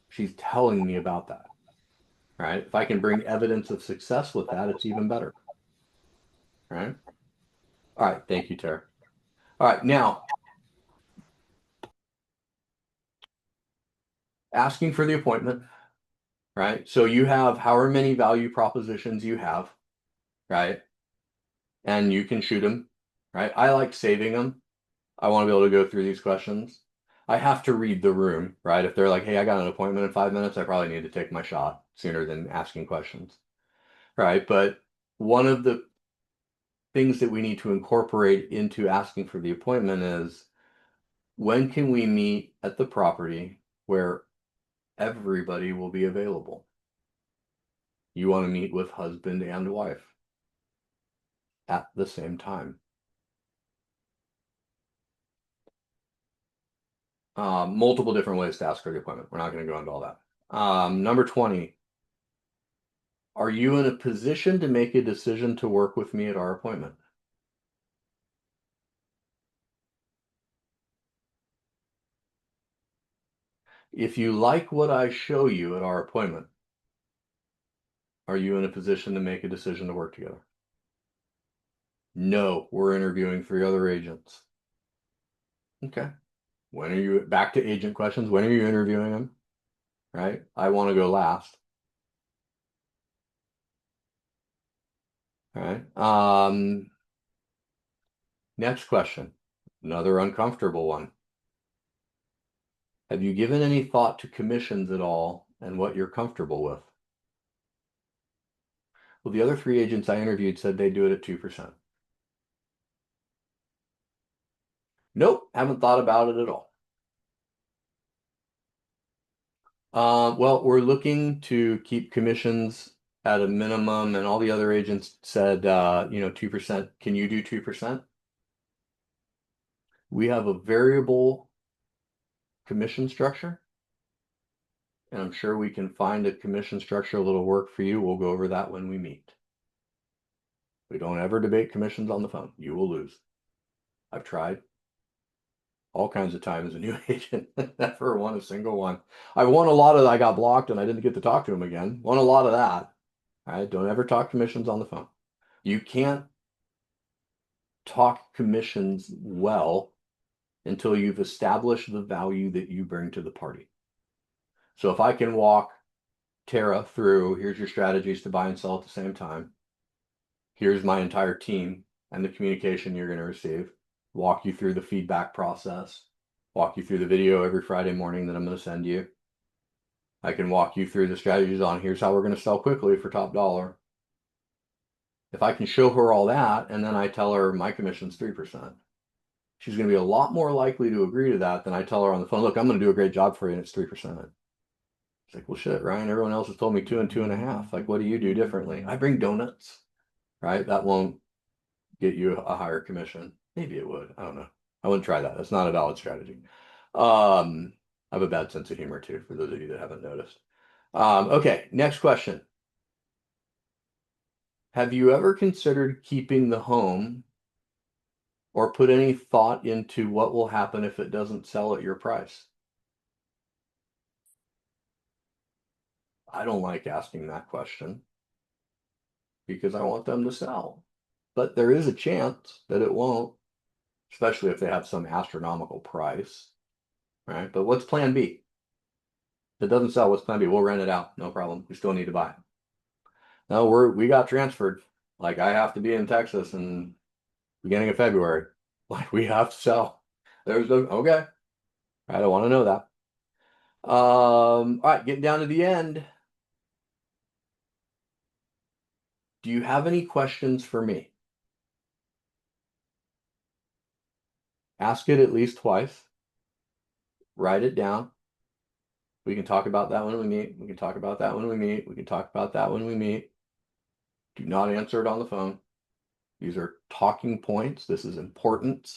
She's telling me about that, right? If I can bring evidence of success with that, it's even better, right? All right. Thank you, Tara. All right. Now, asking for the appointment, right? So you have however many value propositions you have, right? And you can shoot them, right? I like saving them. I want to be able to go through these questions. I have to read the room, right? If they're like, hey, I got an appointment in 5 minutes, I probably need to take my shot sooner than asking questions, right? But one of the things that we need to incorporate into asking for the appointment is when can we meet at the property where everybody will be available? You want to meet with husband and wife at the same time. Multiple different ways to ask for the appointment. We're not going to go into all that. Number 20, are you in a position to make a decision to work with me at our appointment? If you like what I show you at our appointment, Are you in a position to make a decision to work together? No, we're interviewing 3 other agents. Okay. When are you back to agent questions? When are you interviewing them? Right? I want to go last. All right. Next question. Another uncomfortable one. Have you given any thought to commissions at all and what you're comfortable with? Well, the other 3 agents I interviewed said they do it at 2%. Nope, haven't thought about it at all. Well, we're looking to keep commissions at a minimum, and all the other agents said, 2%. Can you do 2%? We have a variable commission structure, and I'm sure we can find a commission structure that'll work for you. We'll go over that when we meet. We don't ever debate commissions on the phone. You will lose. I've tried all kinds of times as a new agent, never won a single one. I won a lot of, I got blocked and I didn't get to talk to him again. Won a lot of that. All right, don't ever talk commissions on the phone. You can't talk commissions well until you've established the value that you bring to the party. So if I can walk Tara through, here's your strategies to buy and sell at the same time. Here's my entire team and the communication you're going to receive. Walk you through the feedback process. Walk you through the video every Friday morning that I'm going to send you. I can walk you through the strategies on here's how we're going to sell quickly for top dollar. If I can show her all that and then I tell her my commission's 3%, she's going to be a lot more likely to agree to that than I tell her on the phone, look, I'm going to do a great job for you and it's 3%. It's like, well, shit, Ryan, everyone else has told me 2 and 2.5. Like, what do you do differently? I bring donuts, right? That won't get you a higher commission. Maybe it would. I don't know. I wouldn't try that. That's not a valid strategy. I have a bad sense of humor too, for those of you that haven't noticed. Okay, next question. Have you ever considered keeping the home or put any thought into what will happen if it doesn't sell at your price? I don't like asking that question because I want them to sell. But there is a chance that it won't, especially if they have some astronomical price, right? But what's plan B? If it doesn't sell, what's plan B? We'll rent it out. No problem. We still need to buy it. No, we got transferred. Like I have to be in Texas in beginning of February. Like we have to sell. There's no okay. I don't want to know that. All right, getting down to the end. Do you have any questions for me? Ask it at least twice. Write it down. We can talk about that when we meet. We can talk about that when we meet. We can talk about that when we meet. Do not answer it on the phone. These are talking points. This is important.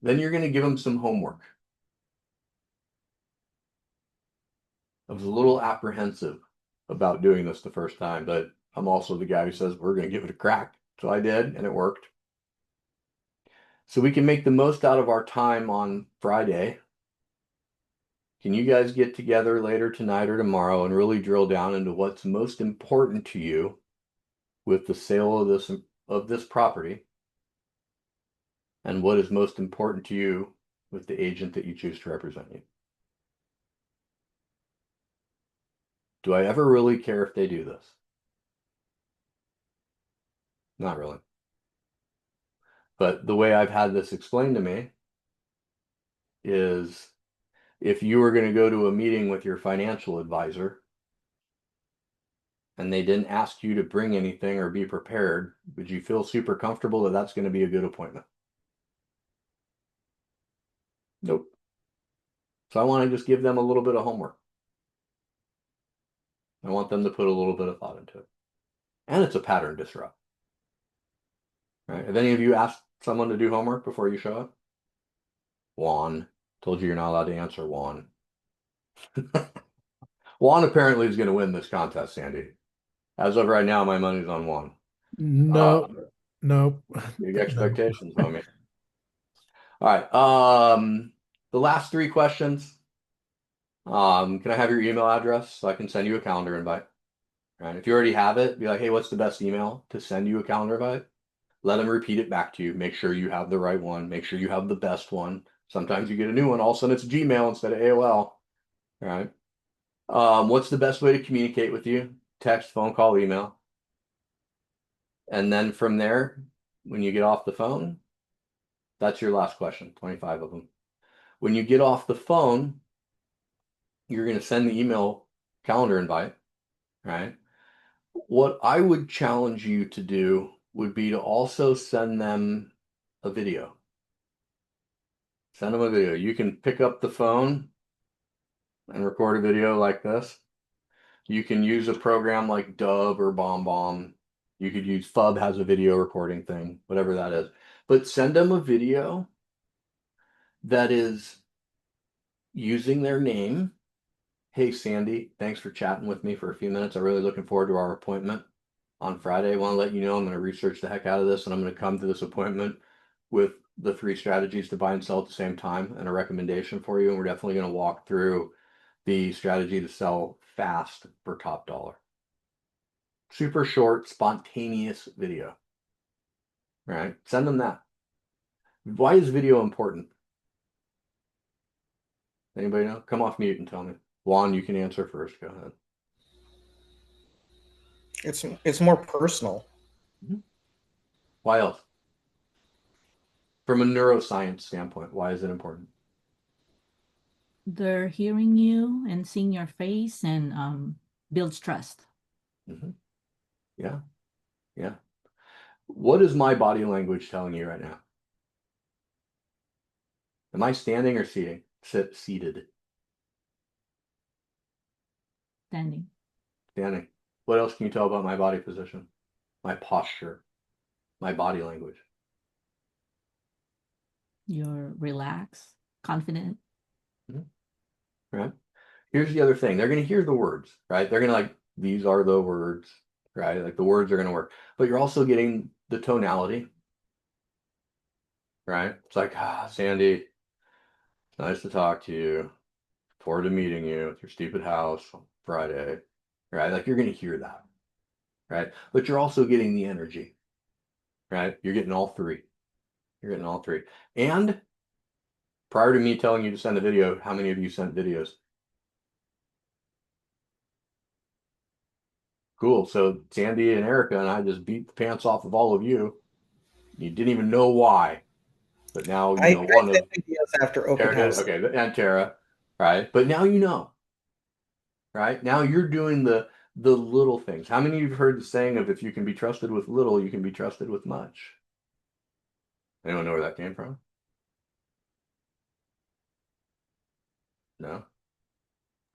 Then you're going to give them some homework. I was a little apprehensive about doing this the first time, but I'm also the guy who says we're going to give it a crack. So I did, and it worked. So we can make the most out of our time on Friday. Can you guys get together later tonight or tomorrow and really drill down into what's most important to you with the sale of this property and what is most important to you with the agent that you choose to represent you? Do I ever really care if they do this? Not really. But the way I've had this explained to me is if you were going to go to a meeting with your financial advisor and they didn't ask you to bring anything or be prepared, would you feel super comfortable that that's going to be a good appointment? Nope. So I want to just give them a little bit of homework. I want them to put a little bit of thought into it. And it's a pattern disrupt. Right? Have any of you asked someone to do homework before you show up? Juan. Told you you're not allowed to answer, Juan. Juan apparently is going to win this contest, Sandy. As of right now, my money's on Juan. No, no. Big No. expectations, homie. All right. The last 3 questions. Can I have your email address so I can send you a calendar invite? Right. If you already have it, be like, hey, what's the best email to send you a calendar invite? Let them repeat it back to you. Make sure you have the right one. Make sure you have the best one. Sometimes you get a new one. All of a sudden it's Gmail instead of AOL. Right. What's the best way to communicate with you? Text, phone call, email. And then from there, when you get off the phone, that's your last question, 25 of them. When you get off the phone, you're going to send the email calendar invite, right? What I would challenge you to do would be to also send them a video. Send them a video. You can pick up the phone and record a video like this. You can use a program like Dub or BombBomb. You could use Fub has a video recording thing, whatever that is. But send them a video that is using their name. Hey, Sandy, thanks for chatting with me for a few minutes. I'm really looking forward to our appointment on Friday. I want to let you know I'm going to research the heck out of this and I'm going to come to this appointment with the 3 strategies to buy and sell at the same time and a recommendation for you. And we're definitely going to walk through the strategy to sell fast for top dollar. Super short, spontaneous video. Right? Send them that. Why is video important? Anybody know? Come off mute and tell me. Juan, you can answer first. Go ahead. It's more personal. Why else? From a neuroscience standpoint, why is it important? They're hearing you and seeing your face and builds trust. Yeah. Yeah. What is my body language telling you right now? Am I standing or seating? Seated. Standing. Standing. What else can you tell about my body position? My posture, my body language. You're relaxed, confident. Right? Here's the other thing. They're going to hear the words, right? They're going to like, these are the words, right? Like the words are going to work. But you're also getting the tonality, right? It's like, Sandy, nice to talk to you. Forward to meeting you at your stupid house on Friday, right? Like you're going to hear that, right? But you're also getting the energy, right? You're getting all three. You're getting all three. And prior to me telling you to send a video, how many of you sent videos? Cool. So Sandy and Erica and I just beat the pants off of all of you. You didn't even know why, but now you know I one sent of videos after open Tara did. house. Okay, and Tara, right? But now you know, right? Now you're doing the little things. How many of you have heard the saying of if you can be trusted with little, you can be trusted with much? Anyone know where that came from? No?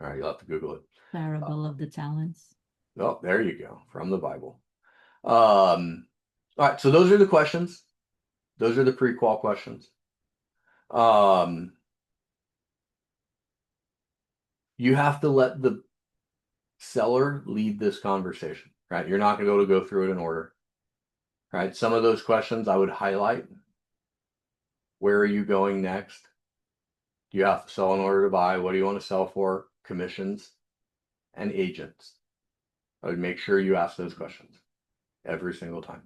All right, you'll have to Google it. Parable of the talents. Oh, there you go, from the Bible. All right, so those are the questions. Those are the pre-qual questions. You have to let the seller lead this conversation, right? You're not going to be able to go through it in order, right? Some of those questions I would highlight. Where are you going next? Do you have to sell in order to buy? What do you want to sell for? Commissions and agents. I would make sure you ask those questions every single time.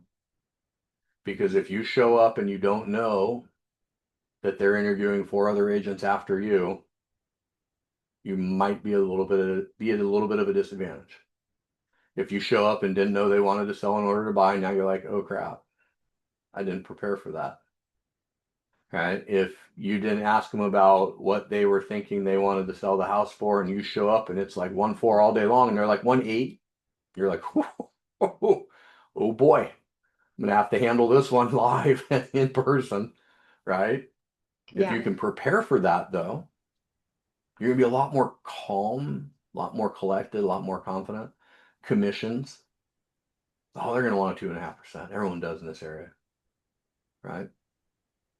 Because if you show up and you don't know that they're interviewing 4 other agents after you, you might be at a little bit of a disadvantage. If you show up and didn't know they wanted to sell in order to buy, now you're like, oh crap, I didn't prepare for that. Right? If you didn't ask them about what they were thinking they wanted to sell the house for, and you show up and it's like 1.4 all day long, and they're like 1.8, you're like, oh boy, I'm gonna have to handle this one live in person, right? If you Yeah. can prepare for that though, you're gonna be a lot more calm, a lot more collected, a lot more confident. Commissions, oh, they're gonna want a 2.5%. Everyone does in this area, right?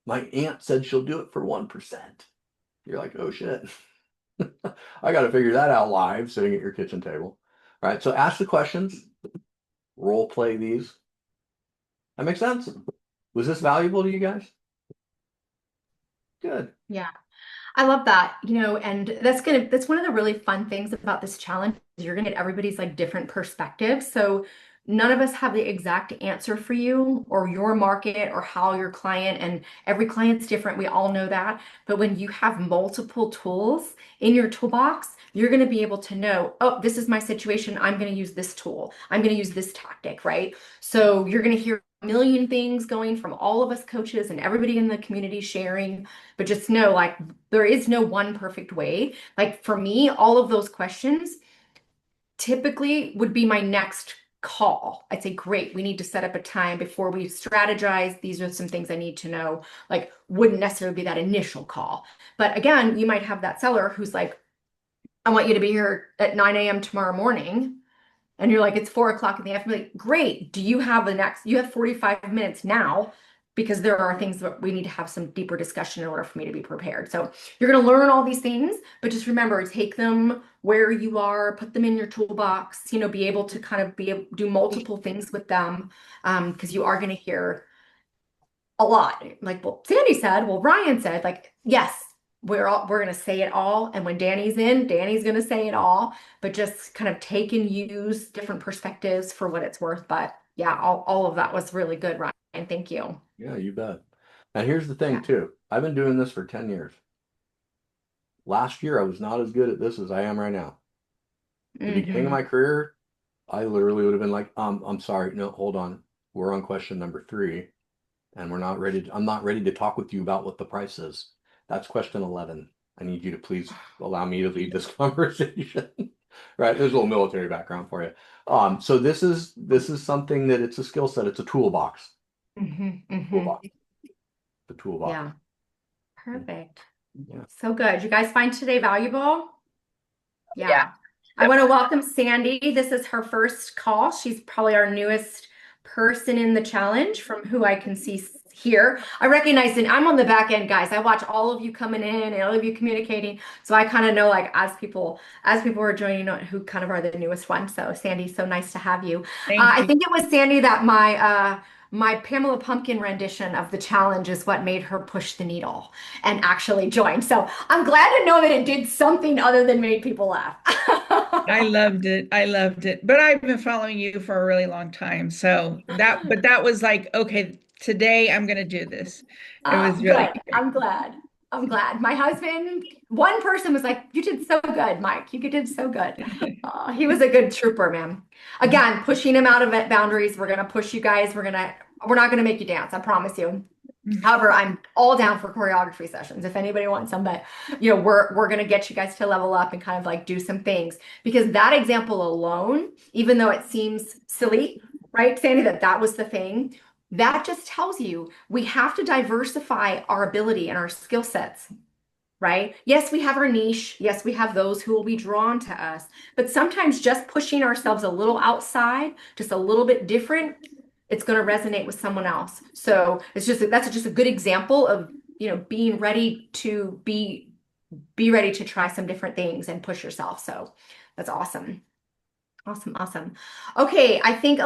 My aunt said she'll do it for 1%. You're like, oh shit. I got to figure that out live sitting at your kitchen table. All right. So ask the questions, role play these. That makes sense. Was this valuable to you guys? Good. Yeah. I love that, and that's one of the really fun things about this challenge is you're gonna get everybody's like different perspectives. So none of us have the exact answer for you or your market or how your client, and every client's different. We all know that. But when you have multiple tools in your toolbox, you're gonna be able to know, oh, this is my situation. I'm gonna use this tool. I'm gonna use this tactic, right? So you're gonna hear a million things going from all of us coaches and everybody in the community sharing, but just know like there is no one perfect way. Like for me, all of those questions typically would be my next call. I'd say, great, we need to set up a time before we strategize. These are some things I need to know. Like, wouldn't necessarily be that initial call. But again, you might have that seller who's like, I want you to be here at 9 a.m. tomorrow morning. And you're like, it's 4 o'clock in the afternoon. Like, great. You have 45 minutes now because there are things that we need to have some deeper discussion in order for me to be prepared. So you're going to learn all these things, but just remember, take them where you are, put them in your toolbox, be able to kind of do multiple things with them. Because you are going to hear a lot. Like, well, Sandy said, well, Ryan said, like, yes, we're gonna say it all. And when Danny's in, Danny's gonna say it all, but just kind of take and use different perspectives for what it's worth. But yeah, all of that was really good, Ryan. Thank you. Yeah, you bet. Now here's the thing Yeah. too. I've been doing this for 10 years. Last year I was not as good at this as I am right now. The beginning of Mhm. my career, I literally would have been like, I'm sorry, no, hold on. We're on question number 3, and I'm not ready to talk with you about what the price is. That's question 11. I need you to please allow me to lead this conversation. Right? There's a little military background for you. So this is something that it's a skill set. It's a toolbox. Mhm. Mhm. Toolbox. The toolbox. Yeah. Perfect. Yeah. So good. You guys find today valuable? Yeah. Yeah. I want to welcome Sandy. This is her first call. She's probably our newest person in the challenge from who I can see here. I recognize, and I'm on the back end, guys. I watch all of you coming in and all of you communicating. So I kind of know like as people are joining who kind of are the newest ones. So Sandy, so nice to have you. Thank I you. think it was Sandy that my Pamela Pumpkin rendition of the challenge is what made her push the needle and actually join. So I'm glad to know that it did something other than made people laugh. I loved it. I loved it. But I've been following you for a really long time. That was like, okay, today I'm going to do this. It was really Good. I'm glad. I'm glad. My husband, one person was like, "You did so good, Mike. You did so good." He was a good trooper, man. Again, pushing him out of boundaries. We're gonna push you guys. We're not gonna make you dance. I promise you. However, I'm all down for choreography sessions if anybody wants some, but we're gonna get you guys to level up and kind of like do some things because that example alone, even though it seems silly, right, Sandy, that was the thing, that just tells you we have to diversify our ability and our skill sets, right? Yes, we have our niche. Yes, we have those who will be drawn to us, but sometimes just pushing ourselves a little outside, just a little bit different, it's going to resonate with someone else. So that's just a good example of, being ready to be ready to try some different things and push yourself. So that's awesome. Awesome, awesome. Okay, I think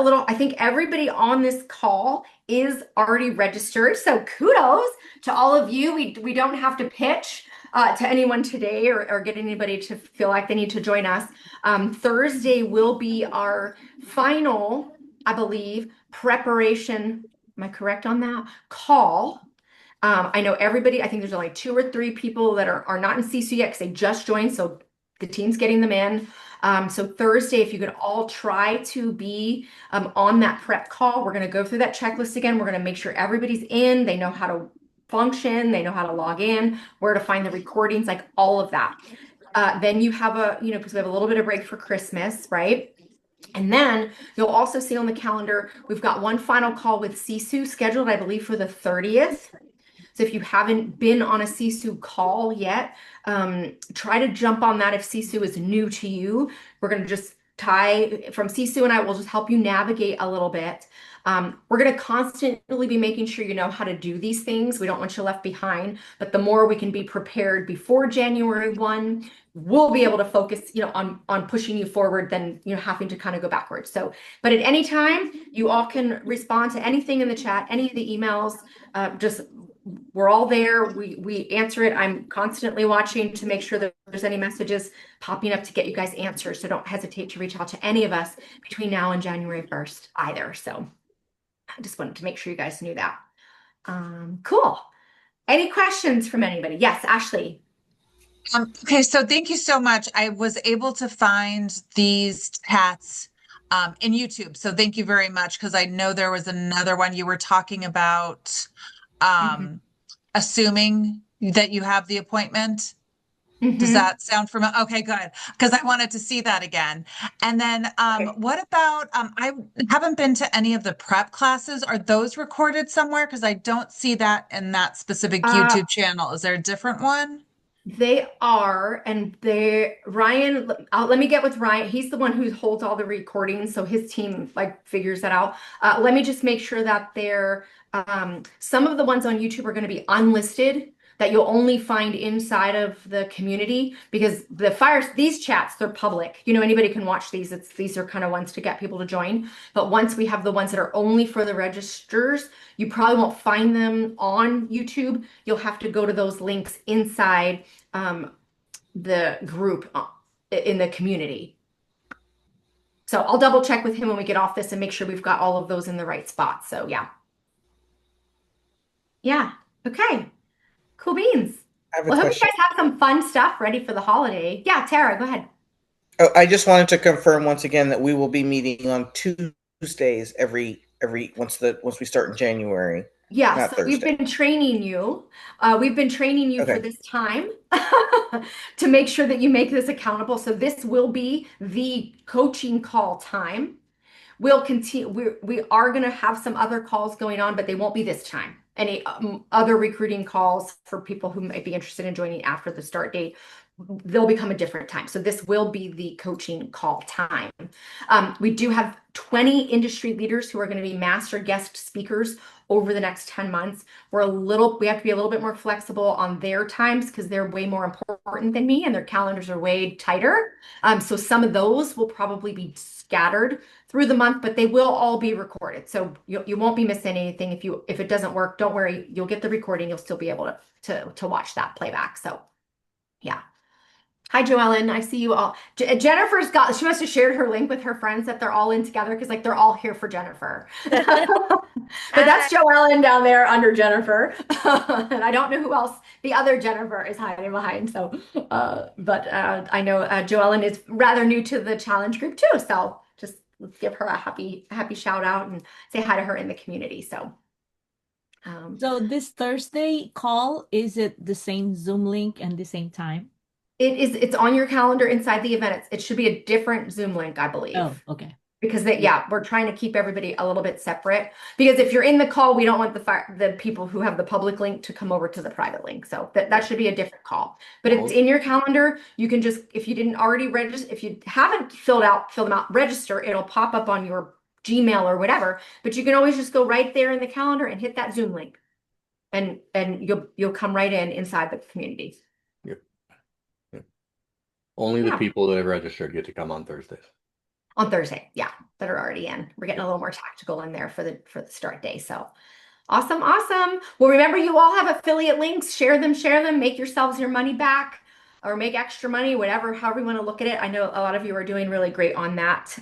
everybody on this call is already registered. So kudos to all of you. We don't have to pitch to anyone today or get anybody to feel like they need to join us. Thursday will be our final, I believe, preparation. Am I correct on that? Call. I know everybody, I think there's only 2 or 3 people that are not in CSU yet because they just joined. So the team's getting them in. So Thursday, if you could all try to be on that prep call, we're going to go through that checklist again. We're going to make sure everybody's in, they know how to function, they know how to log in, where to find the recordings, like all of that. Then you have because we have a little bit of break for Christmas, right? And then you'll also see on the calendar, we've got one final call with Sisu scheduled, I believe, for the 30th. So if you haven't been on a Sisu call yet, try to jump on that if Sisu is new to you. We're going to just from Sisu and I will just help you navigate a little bit. We're going to constantly be making sure you know how to do these things. We don't want you left behind, but the more we can be prepared before January 1, we'll be able to focus, on pushing you forward than, having to kind of go backwards. So, but at any time, you all can respond to anything in the chat, any of the emails, just we're all there. We answer it. I'm constantly watching to make sure that there's any messages popping up to get you guys answers. So don't hesitate to reach out to any of us between now and January 1st either. So I just wanted to make sure you guys knew that. Cool. Any questions from anybody? Yes, Ashley. Okay, so thank you so much. I was able to find these chats in YouTube. So thank you very much, because I know there was another one you were talking about Mhm. assuming that you have the appointment. Does Mhm. that sound familiar? Okay, good. Because I wanted to see that again. And then Okay. what about I haven't been to any of the prep classes. Are those recorded somewhere? Because I don't see that in that specific Uh, YouTube channel. Is there a different one? They are, and Ryan, let me get with Ryan. He's the one who holds all the recordings, so his team like figures that out. Let me just make sure that some of the ones on YouTube are going to be unlisted, that you'll only find inside of the community, because these chats, they're public. Anybody can watch these. These are kind of ones to get people to join. But once we have the ones that are only for the registers, you probably won't find them on YouTube. You'll have to go to those links inside the group in the community. So I'll double check with him when we get off this and make sure we've got all of those in the right spots. So yeah. Yeah. Okay. Cool beans. I have a Well, I hope you question. guys have some fun stuff ready for the holiday. Yeah, Tara, go ahead. Oh, I just wanted to confirm once again that we will be meeting on Tuesdays every once we start in January, Yeah, not so we've Thursday. been training you. We've been training you for Okay. this time to make sure that you make this accountable. So this will be the coaching call time. We'll continue. We are going to have some other calls going on, but they won't be this time. Any other recruiting calls for people who might be interested in joining after the start date, they'll become a different time. So this will be the coaching call time. We do have 20 industry leaders who are going to be master guest speakers over the next 10 months. We have to be a little bit more flexible on their times because they're way more important than me and their calendars are way tighter. So some of those will probably be scattered through the month, but they will all be recorded. So you won't be missing anything. If it doesn't work, don't worry. You'll get the recording. You'll still be able to watch that playback. So yeah. Hi, Joellen. I see you all. She must have shared her link with her friends that they're all in together because like they're all here for Jennifer. But that's Joellen down there under Jennifer. And I don't know who else the other Jennifer is hiding behind. So, I know Joellen is rather new to the challenge group too. So just let's give her a happy shout out and say hi to her in the community. So, So this Thursday call, is it the same Zoom link and the same time? it's on your calendar inside the event. It should be a different Zoom link, I believe. Oh, okay. Because we're trying to keep everybody a little bit separate. Because if you're in the call, we don't want the people who have the public link to come over to the private link. So that should be a different call. But it's in your calendar. You can just, if you didn't already register, if you haven't filled them out, register. It'll pop up on your Gmail or whatever. But you can always just go right there in the calendar and hit that Zoom link, and you'll come right inside the community. Yep. Yep. Only the Yeah. people that have registered get to come on Thursdays. On Thursday, yeah, that are already in. We're getting a little more tactical in there for the start day. So awesome. Well, remember, you all have affiliate links. Share them, make yourselves your money back or make extra money, however you want to look at it. I know a lot of you are doing really great on that.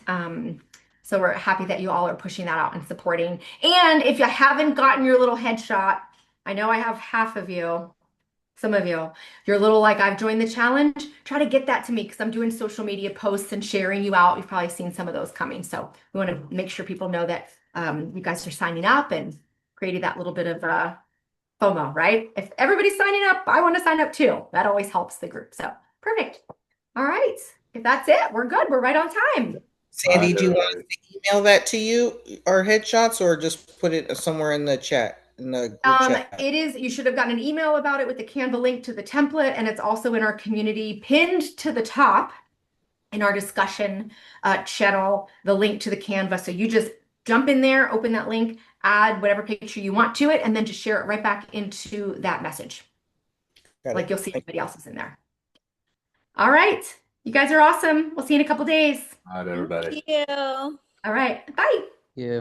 So we're happy that you all are pushing that out and supporting. And if you haven't gotten your little headshot, I know I have half of you. Some of you're a little like, I've joined the challenge. Try to get that to me because I'm doing social media posts and sharing you out. You've probably seen some of those coming. So we want to make sure people know that you guys are signing up and creating that little bit of FOMO, right? If everybody's signing up, I want to sign up too. That always helps the group. So perfect. All right. If that's it, we're good. We're right on time. Sandy, do you want us to email that to you, our headshots, or just put it somewhere in the chat, in the group chat? It is, you should have gotten an email about it with the Canva link to the template, and it's also in our community pinned to the top in our discussion channel, the link to the Canva. So you just jump in there, open that link, add whatever picture you want to it, and then just share it right back into that message. Got Like it. you'll see everybody else's in there. All right. You guys are awesome. We'll see you in a couple days. All right, everybody. Thank you. All right. Bye. Yeah.